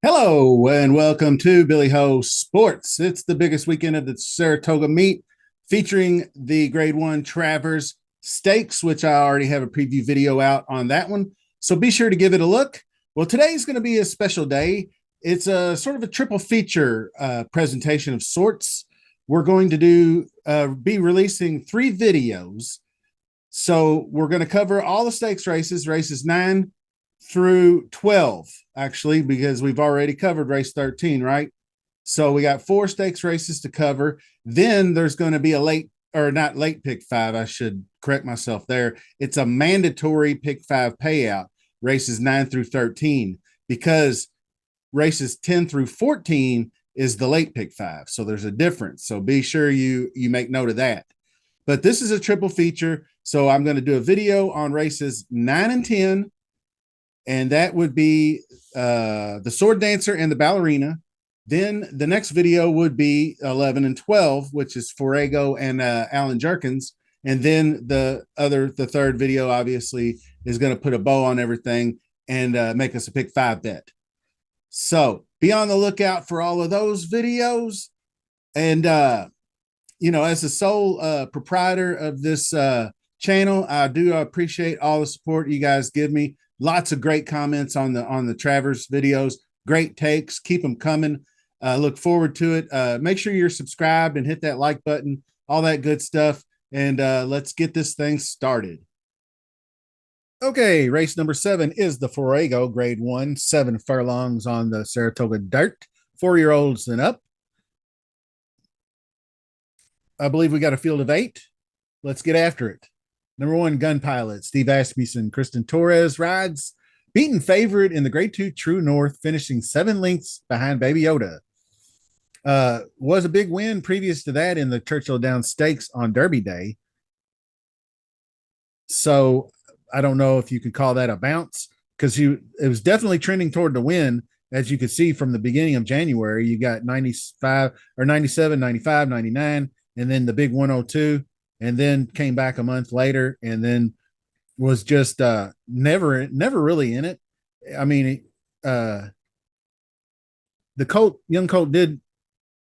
Hello and welcome to Billy Ho Sports. It's the biggest weekend of the Saratoga meet featuring the grade 1 Travers Stakes, which I already have a preview video out on that one. So be sure to give it a look. Well, today's going to be a special day. It's a sort of a triple feature presentation of sorts. We're going to be releasing 3 videos. So we're going to cover all the stakes races 9 through 12, actually, because we've already covered race 13, right? So we got 4 stakes races to cover. Then there's going to be a not late pick 5. I should correct myself there. It's a mandatory pick 5 payout, races 9 through 13, because races 10 through 14 is the late pick 5. So there's a difference. So be sure you make note of that. But this is a triple feature. So I'm going to do a video on races 9 and 10, and that would be the Sword Dancer and the Ballerina. Then the next video would be 11 and 12, which is Forego and Allen Jerkens. And then the third video, obviously, is going to put a bow on everything and make us a pick 5 bet. So be on the lookout for all of those videos. And, as the sole proprietor of this channel, I do appreciate all the support you guys give me. Lots of great comments on the Travers videos. Great takes. Keep them coming. Look forward to it. Make sure you're subscribed and hit that like button, all that good stuff. And let's get this thing started. Okay, race number 7 is the Forego grade 1, 7 furlongs on the Saratoga dirt, 4-year-olds and up. I believe we got a field of 8. Let's get after it. Number 1, Gun Pilot, Steve Asmussen, Kristen Torres rides. Beaten favorite in the grade 2 True North, finishing 7 lengths behind Baby Yoda. Was a big win previous to that in the Churchill Downs Stakes on Derby Day. So I don't know if you could call that a bounce, because it was definitely trending toward the win. As you could see from the beginning of January, you got 95 or 97, 95, 99, and then the big 102. And then came back a month later and then was just never really in it. I mean, the young colt did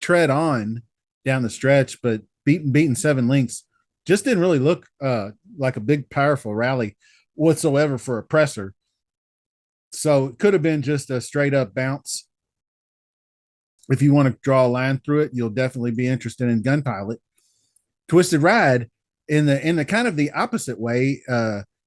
tread on down the stretch, but beaten 7 lengths, just didn't really look like a big, powerful rally whatsoever for a presser. So it could have been just a straight up bounce. If you want to draw a line through it, you'll definitely be interested in Gun Pilot. Twisted Ride in the kind of the opposite way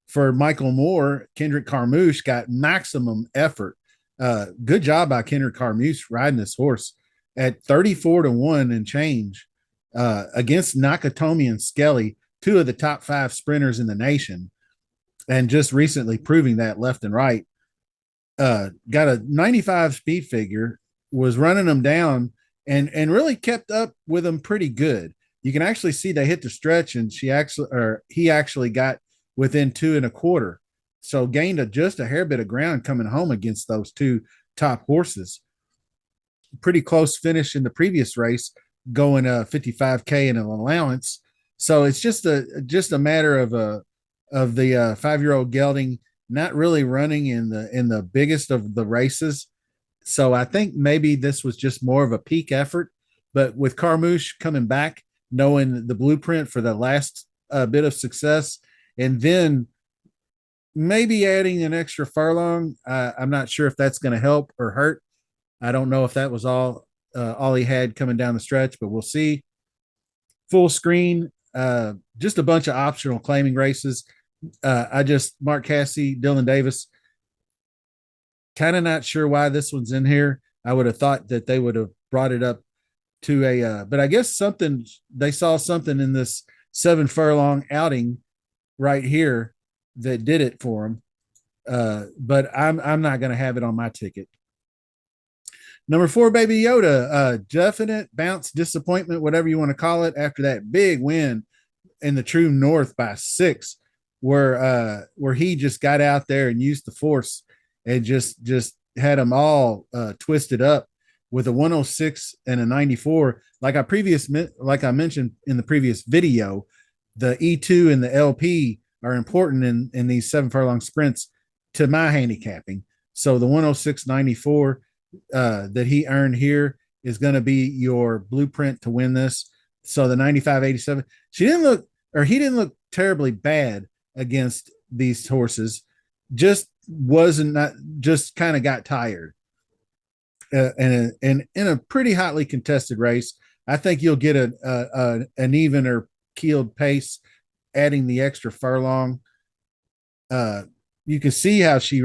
for Michael Moore. Kendrick Carmouche got maximum effort. Good job by Kendrick Carmouche riding this horse at 34-1 and change against Nakatomi and Skelly, 2 of the top 5 sprinters in the nation, and just recently proving that left and right. Got a 95 speed figure, was running them down and really kept up with them pretty good. You can actually see they hit the stretch, and he actually got within 2 1/4. So gained just a hair bit of ground coming home against those 2 top horses. Pretty close finish in the previous race, going 55K in an allowance. So it's just a matter of the 5-year-old gelding not really running in the biggest of the races. So I think maybe this was just more of a peak effort. But with Carmouche coming back, knowing the blueprint for the last bit of success, and then maybe adding an extra furlong, I'm not sure if that's going to help or hurt. I don't know if that was all he had coming down the stretch, but we'll see. Full screen, just a bunch of optional claiming races. Mark Cassey, Dylan Davis, kind of not sure why this one's in here. I would have thought that they would have brought it up to but I guess they saw something in this 7 furlong outing right here that did it for them. But I'm not going to have it on my ticket. Number 4, Baby Yoda, definite bounce, disappointment, whatever you want to call it, after that big win in the True North by 6, where he just got out there and used the force and just had them all twisted up. with a 106 and a 94. Like I mentioned in the previous video, the E2 and the LP are important in these 7 furlong sprints to my handicapping. So the 106.94 that he earned here is going to be your blueprint to win this. So the 95.87, he didn't look terribly bad against these horses. Just wasn't not just kind of got tired. And in a pretty hotly contested race, I think you'll get an even or keeled pace, adding the extra furlong. You can see how he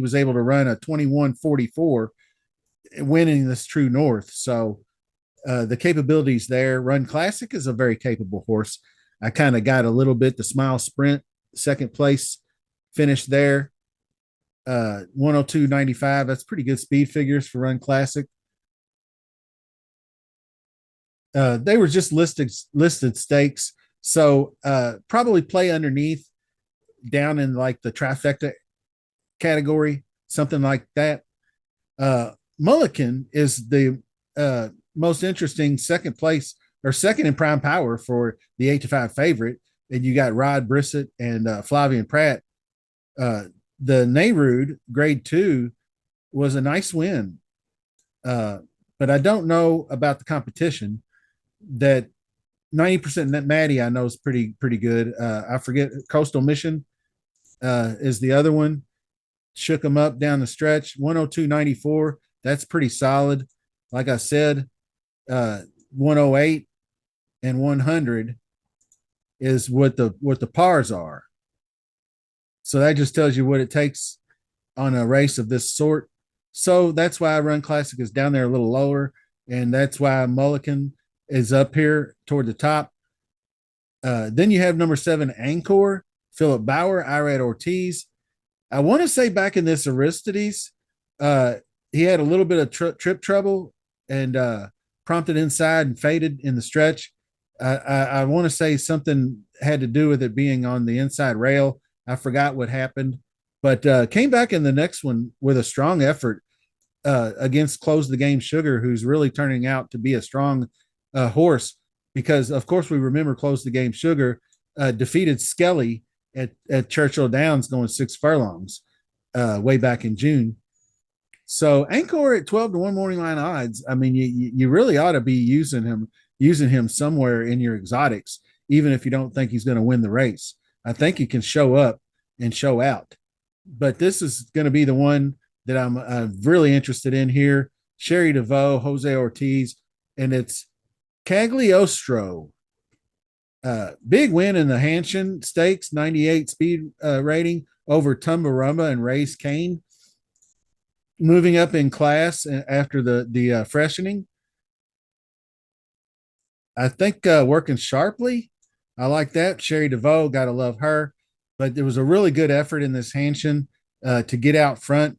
was able to run a 21:44, winning this True North. So the capabilities there. Run Classic is a very capable horse. I kind of got a little bit the Smile Sprint, second place finish there. 102.95. That's pretty good speed figures for Run Classic. They were just listed stakes, so probably play underneath, down in like the trifecta category, something like that. Mulligan is the most interesting second place or second in prime power for the 8-5 favorite, and you got Rod Brissett and Flavian Pratt. The Nehrude grade 2 was a nice win, but I don't know about the competition. That 90% net Maddie I know is pretty good. I forget Coastal Mission is the other one. Shook them up down the stretch. 102.94. That's pretty solid. Like I said, 108 and 100 is what the pars are. So that just tells you what it takes on a race of this sort. So that's why I Run Classic is down there a little lower, and that's why Mulligan is up here toward the top. Then you have number 7, Anchor, Philip Bauer, Irad Ortiz. I want to say back in this Aristides, he had a little bit of trip trouble and prompted inside and faded in the stretch. I want to say something had to do with it being on the inside rail. I forgot what happened, but came back in the next one with a strong effort against Close the Game Sugar, who's really turning out to be a strong horse, because of course we remember Close the Game Sugar defeated Skelly at Churchill Downs going 6 furlongs way back in June. So Anchor at 12-1 morning line odds. I mean, you really ought to be using him somewhere in your exotics, even if you don't think he's going to win the race. I think he can show up and show out. But this is going to be the one that I'm really interested in here. Sherry DeVoe, Jose Ortiz, and it's Cagliostro. Big win in the Hanshin Stakes, 98 speed rating over Tumbarumba and Race Kane. Moving up in class after the freshening. I think working sharply. I like that. Sherry DeVoe, got to love her. But there was a really good effort in this Hanshin to get out front.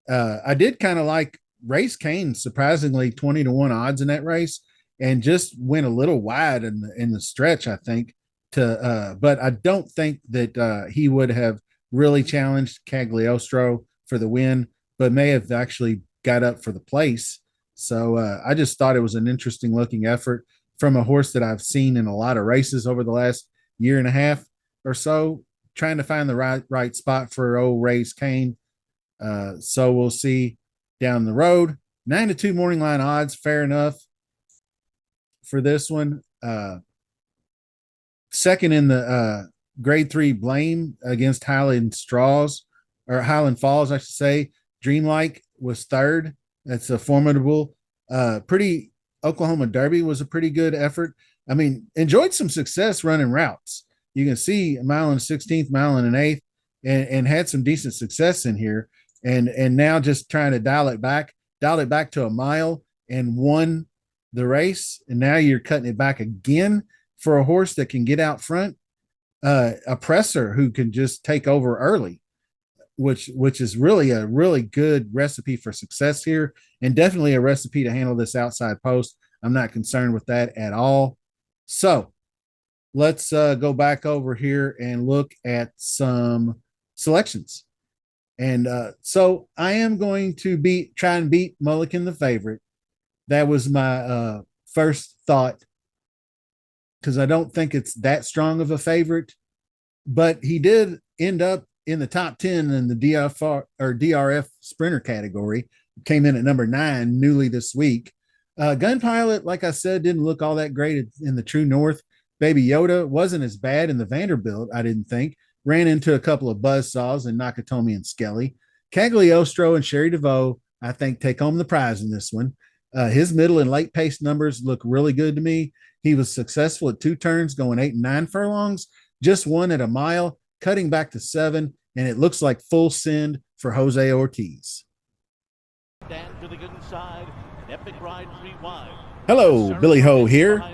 I did kind of like Race Kane, surprisingly 20-1 odds in that race, and just went a little wide in the stretch, I think. But I don't think that he would have really challenged Cagliostro for the win, but may have actually got up for the place. So I just thought it was an interesting looking effort from a horse that I've seen in a lot of races over the last year and a half or so, trying to find the right spot for old Race Kane. So we'll see down the road. 9-2 morning line odds, fair enough for this one. Second in the grade 3 Blame against Highland Falls, I should say. Dreamlike was third. That's a formidable, pretty Oklahoma Derby was a pretty good effort. I mean, enjoyed some success running routes. You can see a mile and 16th, mile and an eighth, and had some decent success in here. And now just trying to dial it back to a mile and won the race. And now you're cutting it back again for a horse that can get out front, a presser who can just take over early, which is really a really good recipe for success here, and definitely a recipe to handle this outside post. I'm not concerned with that at all. So let's go back over here and look at some selections. And so I am going to try and beat Mulligan the favorite. That was my first thought because I don't think it's that strong of a favorite, but he did end up in the top 10 in the DRF sprinter category. Came in at number 9 newly this week. Gun Pilot, like I said, didn't look all that great in the True North. Baby Yoda wasn't as bad in the Vanderbilt, I didn't think. Ran into a couple of buzzsaws in Nakatomi and Skelly. Cagliostro and Sherry DeVoe, I think, take home the prize in this one. His middle and late pace numbers look really good to me. He was successful at 2 turns, going 8 and 9 furlongs, just one at a mile, cutting back to 7, and it looks like full send for Jose Ortiz. Hello, Billy Ho here.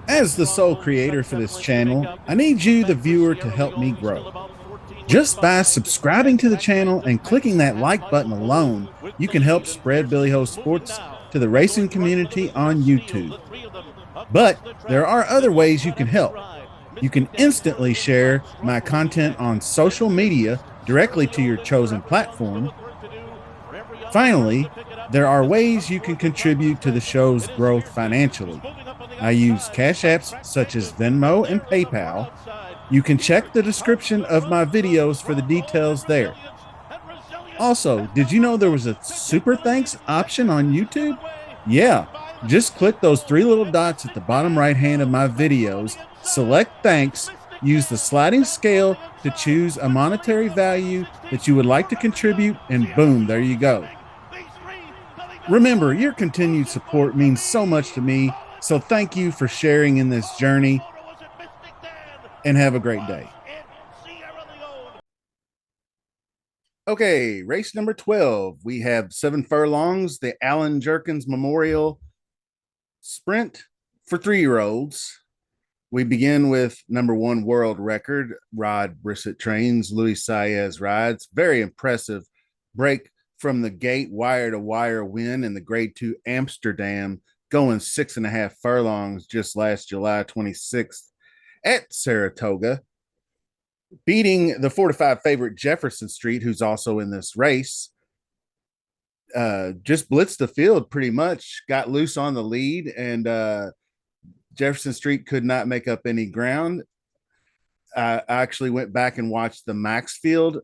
As the sole creator for this channel, I need you, the viewer, to help me grow. Just by subscribing to the channel and clicking that like button alone, you can help spread Billy Ho Sports to the racing community on YouTube. But there are other ways you can help. You can instantly share my content on social media directly to your chosen platform. Finally, there are ways you can contribute to the show's growth financially. I use cash apps such as Venmo and PayPal. You can check the description of my videos for the details there. Also, did you know there was a super thanks option on YouTube? Yeah, just click those 3 little dots at the bottom right hand of my videos, select thanks, use the sliding scale to choose a monetary value that you would like to contribute, and boom, there you go. Remember, your continued support means so much to me, so thank you for sharing in this journey, and have a great day. Okay, race number 12. We have 7 furlongs, the Allen Jerkens Memorial Sprint for 3-year-olds. We begin with number 1 world record, Rod Brissett trains, Luis Saez rides. Very impressive break from the gate, wire to wire win in the grade 2 Amsterdam, going 6.5 furlongs just last July 26th at Saratoga, beating the 4-5 favorite Jefferson Street, who's also in this race. Just blitzed the field pretty much, got loose on the lead, and Jefferson Street could not make up any ground. I actually went back and watched the Maxfield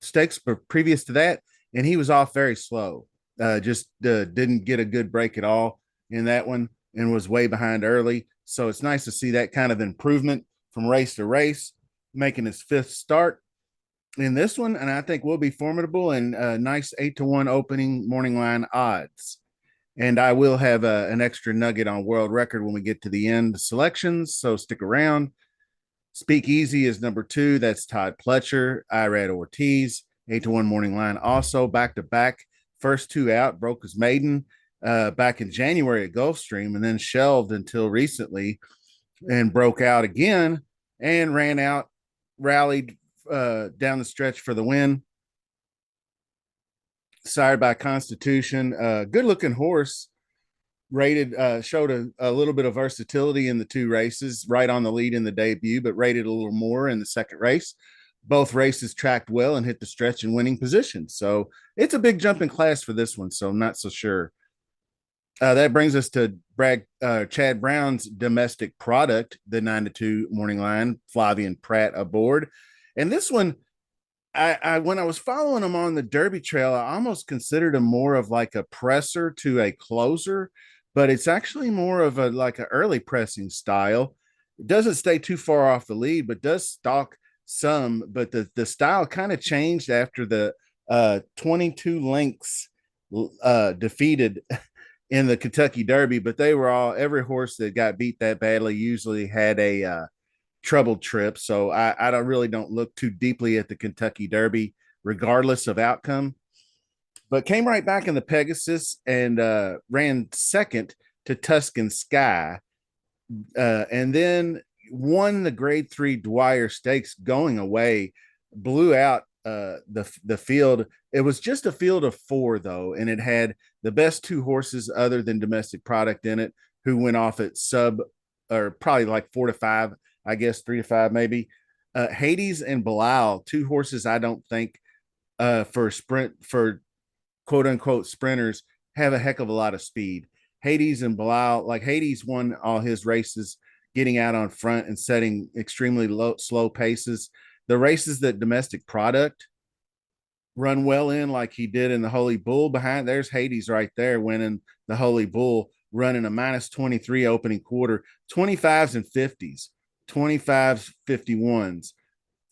stakes previous to that, and he was off very slow. Just didn't get a good break at all in that one and was way behind early. So it's nice to see that kind of improvement from race to race, making his 5th start in this one, and I think will be formidable and a nice 8-1 opening morning line odds. And I will have an extra nugget on world record when we get to the end selections, so stick around. Speak Easy is number 2. That's Todd Pletcher. Irad Ortiz, 8-1 morning line. Also back-to-back, first 2 out, broke his maiden back in January at Gulfstream, and then shelved until recently and broke out again and ran out, rallied down the stretch for the win. Sired by Constitution, good looking horse, rated, showed a little bit of versatility in the 2 races, right on the lead in the debut, but rated a little more in the second race. Both races tracked well and hit the stretch in winning position. So it's a big jump in class for this one. So I'm not so sure. That brings us to Chad Brown's domestic product, the 9-2 morning line, Flavian Pratt aboard. And this one, I when I was following him on the Derby trail, I almost considered him more of like a presser to a closer, but it's actually more of an early pressing style. It doesn't stay too far off the lead, but does stalk some. But the style kind of changed after the 22 lengths defeated in the Kentucky Derby, but they were every horse that got beat that badly usually had a troubled trip. So I don't look too deeply at the Kentucky Derby, regardless of outcome. But came right back in the Pegasus and ran second to Tuscan Sky, and then won the grade 3 Dwyer Stakes going away, blew out the field. It was just a field of 4 though, and it had the best 2 horses other than domestic product in it, who went off at sub or probably like 4 to 5, I guess 3 to 5 maybe. Hades and Bilal, 2 horses I don't think for sprint for quote unquote sprinters have a heck of a lot of speed. Hades and Bilal, like Hades won all his races getting out on front and setting extremely slow paces. The races that domestic product run well in, like he did in the Holy Bull, behind there's Hades right there winning the Holy Bull, running a minus 23 opening quarter, 25s and 50s, 25s, 51s.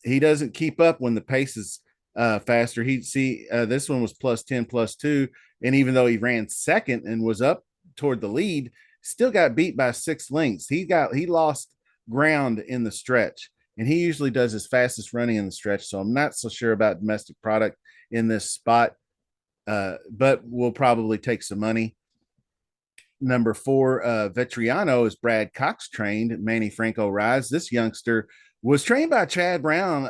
He doesn't keep up when the pace is faster. He see this one was plus 10 plus 2, and even though he ran second and was up toward the lead, still got beat by 6 lengths. He lost ground in the stretch, and he usually does his fastest running in the stretch. So I'm not so sure about domestic product in this spot, but we'll probably take some money. Number 4, Vetriano is Brad Cox trained. Manny Franco rides. This youngster was trained by Chad Brown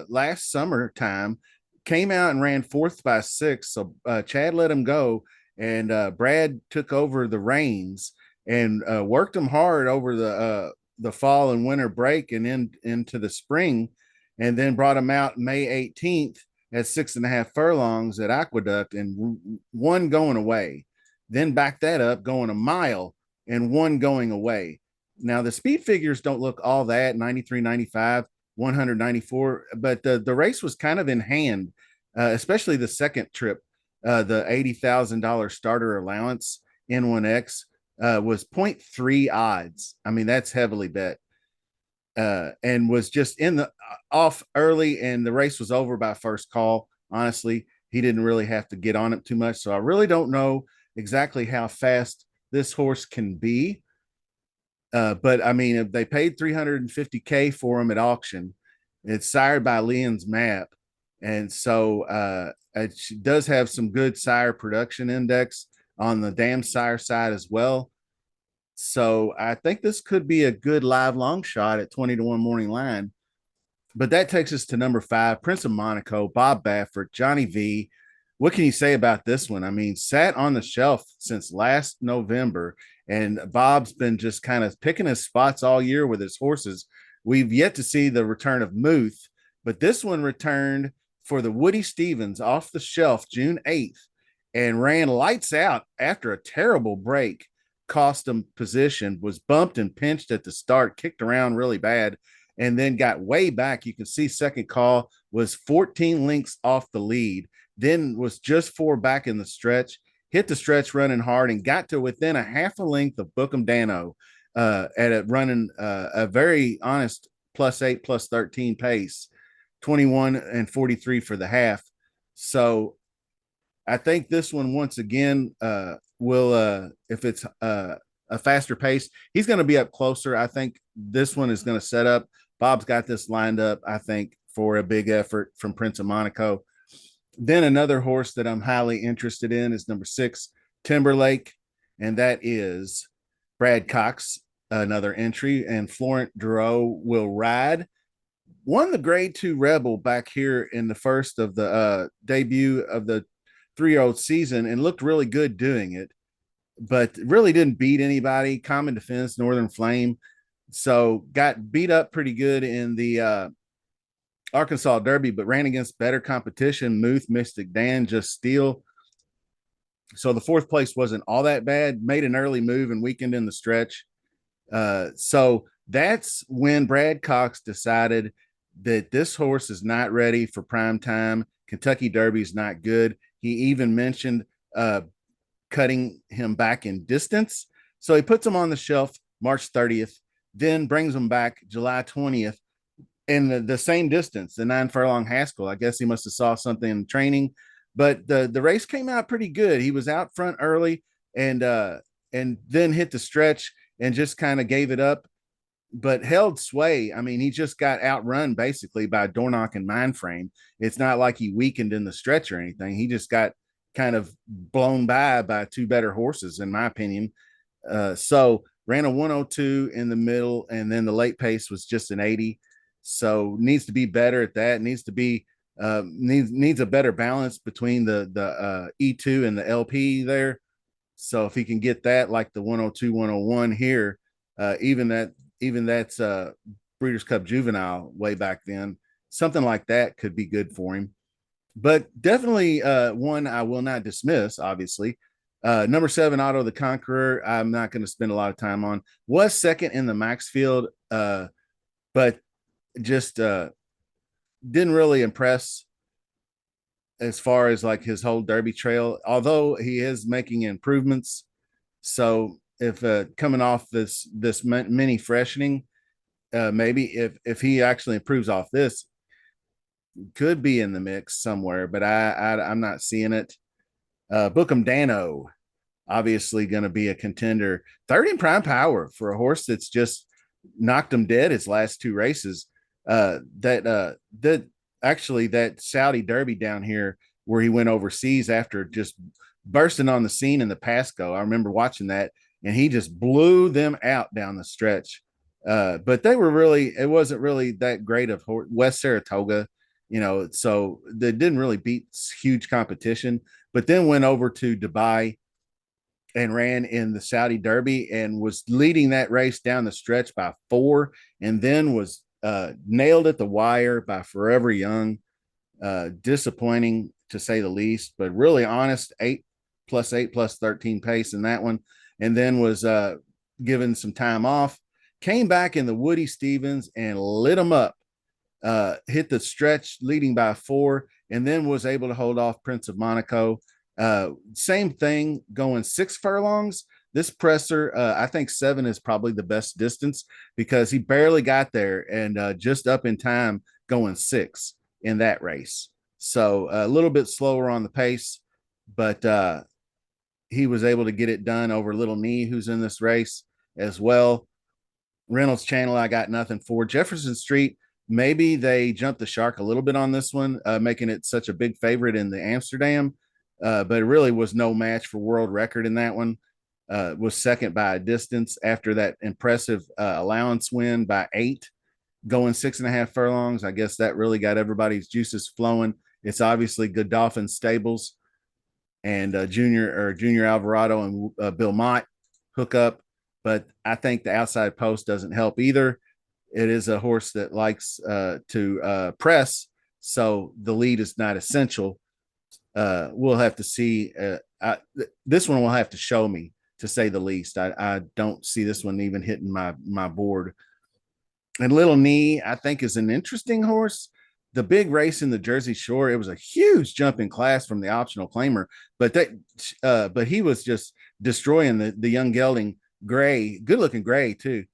last summertime, came out and ran fourth by 6. So Chad let him go, and Brad took over the reins and worked him hard over the fall and winter break and into the spring, and then brought him out May 18th at 6.5 furlongs at Aqueduct and one going away, then back that up going a mile and one going away. Now the speed figures don't look all that 93, 95, 194, but the race was kind of in hand, especially the second trip. The $80,000 starter allowance N1X was 0.3 odds. I mean, that's heavily bet. And was just in the off early, and the race was over by first call. Honestly, he didn't really have to get on it too much. So I really don't know exactly how fast this horse can be. But I mean, if they paid $350K for him at auction, it's sired by Leon's Map. And so it does have some good sire production index on the damn sire side as well. So I think this could be a good live long shot at 20-1 morning line. But that takes us to number 5, Prince of Monaco, Bob Baffert, Johnny V. What can you say about this one? I mean, sat on the shelf since last November, and Bob's been just kind of picking his spots all year with his horses. We've yet to see the return of Muth, but this one returned for the Woody Stevens off the shelf June 8th and ran lights out after a terrible break. Cost him position, was bumped and pinched at the start, kicked around really bad, and then got way back. You can see second call was 14 lengths off the lead, then was just 4 back in the stretch, hit the stretch running hard, and got to within a half a length of Bookham Dano at a running a very honest +8, +13 pace, 21 and 43 for the half. So I think this one, once again, will, if it's a faster pace, he's going to be up closer. I think this one is going to set up. Bob's got this lined up, I think, for a big effort from Prince of Monaco. Then another horse that I'm highly interested in is number 6, Timberlake, and that is Brad Cox, another entry, and Florent Duro will ride. Won the grade 2 Rebel back here in the first of the debut of the 3-year-old season and looked really good doing it, but really didn't beat anybody. Common Defense, Northern Flame. So got beat up pretty good in the Arkansas Derby, but ran against better competition. Muth, Mystic Dan, Just Steel. So the 4th place wasn't all that bad. Made an early move and weakened in the stretch. So that's when Brad Cox decided that this horse is not ready for prime time. Kentucky Derby is not good. He even mentioned cutting him back in distance. So he puts him on the shelf March 30th, then brings him back July 20th in the same distance, the 9 furlong Haskell. I guess he must have saw something in training, but the race came out pretty good. He was out front early and then hit the stretch and just kind of gave it up, but held sway. I mean, he just got outrun basically by Dornock and Mindframe. It's not like he weakened in the stretch or anything. He just got kind of blown by 2 better horses, in my opinion. So ran a 102 in the middle, and then the late pace was just an 80. So needs to be better at that. Needs to be needs a better balance between the E2 and the LP there. So if he can get that, like the 102, 101 here, even that's Breeders' Cup Juvenile way back then, something like that could be good for him. but definitely one I will not dismiss. Obviously, number 7, Otto the Conqueror. I'm not going to spend a lot of time on. Was second in the Maxfield, but just didn't really impress as far as like his whole Derby trail. Although he is making improvements, so if coming off this mini freshening, maybe if he actually improves off this, could be in the mix somewhere. But I'm not seeing it. Bookham Dano, obviously going to be a contender. Third in prime power for a horse that's just knocked him dead his last two races. That actually that Saudi Derby down here where he went overseas after just bursting on the scene in the Pasco. I remember watching that, and he just blew them out down the stretch. But they were really, it wasn't really that great of West Saratoga, so they didn't really beat huge competition. But then went over to Dubai and ran in the Saudi Derby and was leading that race down the stretch by 4, and then was nailed at the wire by Forever Young. Disappointing to say the least, but really honest. 8 + 8 + 13 pace in that one, and then was given some time off. Came back in the Woody Stevens and lit him up. Hit the stretch leading by 4, and then was able to hold off Prince of Monaco. Same thing going 6 furlongs. This presser, I think 7 is probably the best distance because he barely got there and just up in time going 6 in that race. So a little bit slower on the pace, but he was able to get it done over Little Knee, who's in this race as well. Reynolds Channel, I got nothing for. Jefferson Street, maybe they jumped the shark a little bit on this one, making it such a big favorite in the Amsterdam, but it really was no match for world record in that one. Was second by a distance after that impressive allowance win by 8, going 6.5 furlongs. I guess that really got everybody's juices flowing. It's obviously Godolphin Stables and Junior Alvarado and Bill Mott hook up, but I think the outside post doesn't help either. It is a horse that likes to press, so the lead is not essential. We'll have to see. This one will have to show me, to say the least. I don't see this one even hitting my board. And Little Knee, I think, is an interesting horse. The big race in the Jersey Shore, it was a huge jump in class from the optional claimer, but he was just destroying the young gelding Gray, good looking Gray too,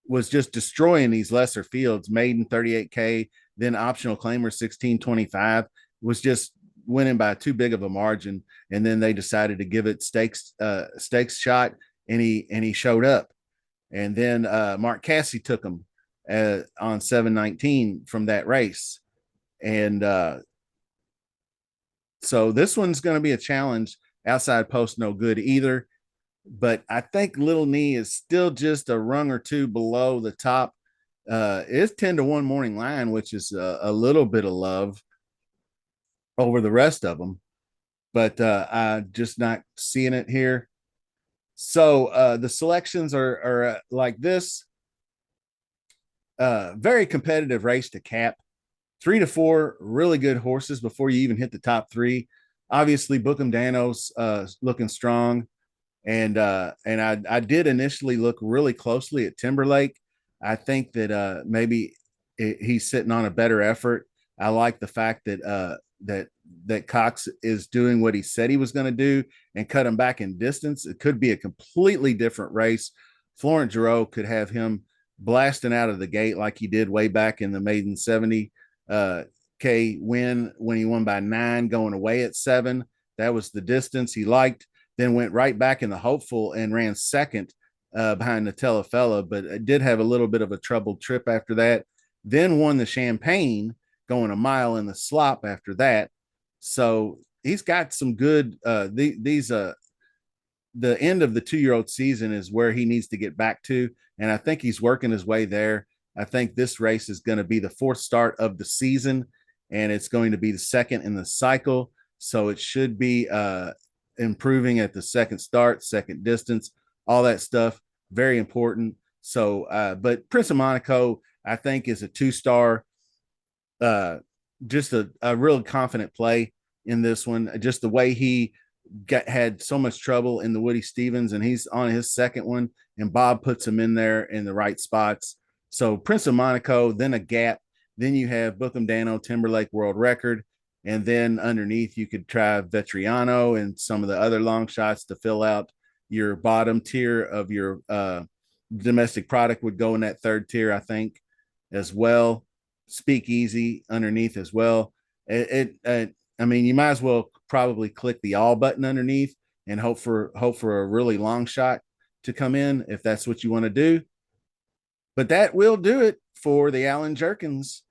was just destroying these lesser fields. Maiden 38K, then optional claimer 1625, was just winning by too big of a margin. And then they decided to give it stakes shot, and he showed up. And then Mark Casse took him on 719 from that race. And so this one's going to be a challenge. Outside post, no good either. But I think Little Knee is still just a rung or two below the top. It's 10-1 morning line, which is a little bit of love over the rest of them. But I'm just not seeing it here. So the selections are like this. Very competitive race to cap. 3 to 4 really good horses before you even hit the top 3. Obviously, Bookham Dano's looking strong, and I did initially look really closely at Timberlake. I think that maybe he's sitting on a better effort. I like the fact that that Cox is doing what he said he was going to do and cut him back in distance. It could be a completely different race. Florent Giroux could have him blasting out of the gate like he did way back in the maiden 70 K win when he won by 9 going away at 7. That was the distance he liked. Then went right back in the hopeful and ran second behind Nutella Fella, but it did have a little bit of a troubled trip after that. Then won the Champagne going a mile in the slop after that. So he's got some good these the end of the 2-year-old season is where he needs to get back to, and I think he's working his way there. I think this race is going to be the 4th start of the season, and it's going to be the 2nd in the cycle, so it should be improving at the 2nd start, 2nd distance, all that stuff, very important. So but Prince of Monaco, I think, is a 2-star. just a real confident play in this one. Just the way he had so much trouble in the Woody Stevens, and he's on his second one, and Bob puts him in there in the right spots. So Prince of Monaco, then a gap, then you have Bookham Dano Timberlake World Record, and then underneath you could try Vetriano and some of the other long shots to fill out your bottom tier of your domestic product would go in that third tier, I think, as well. Speakeasy underneath as well. I mean, you might as well probably click the all button underneath and hope for a really long shot to come in if that's what you want to do. But that will do it for the Allen Jerkens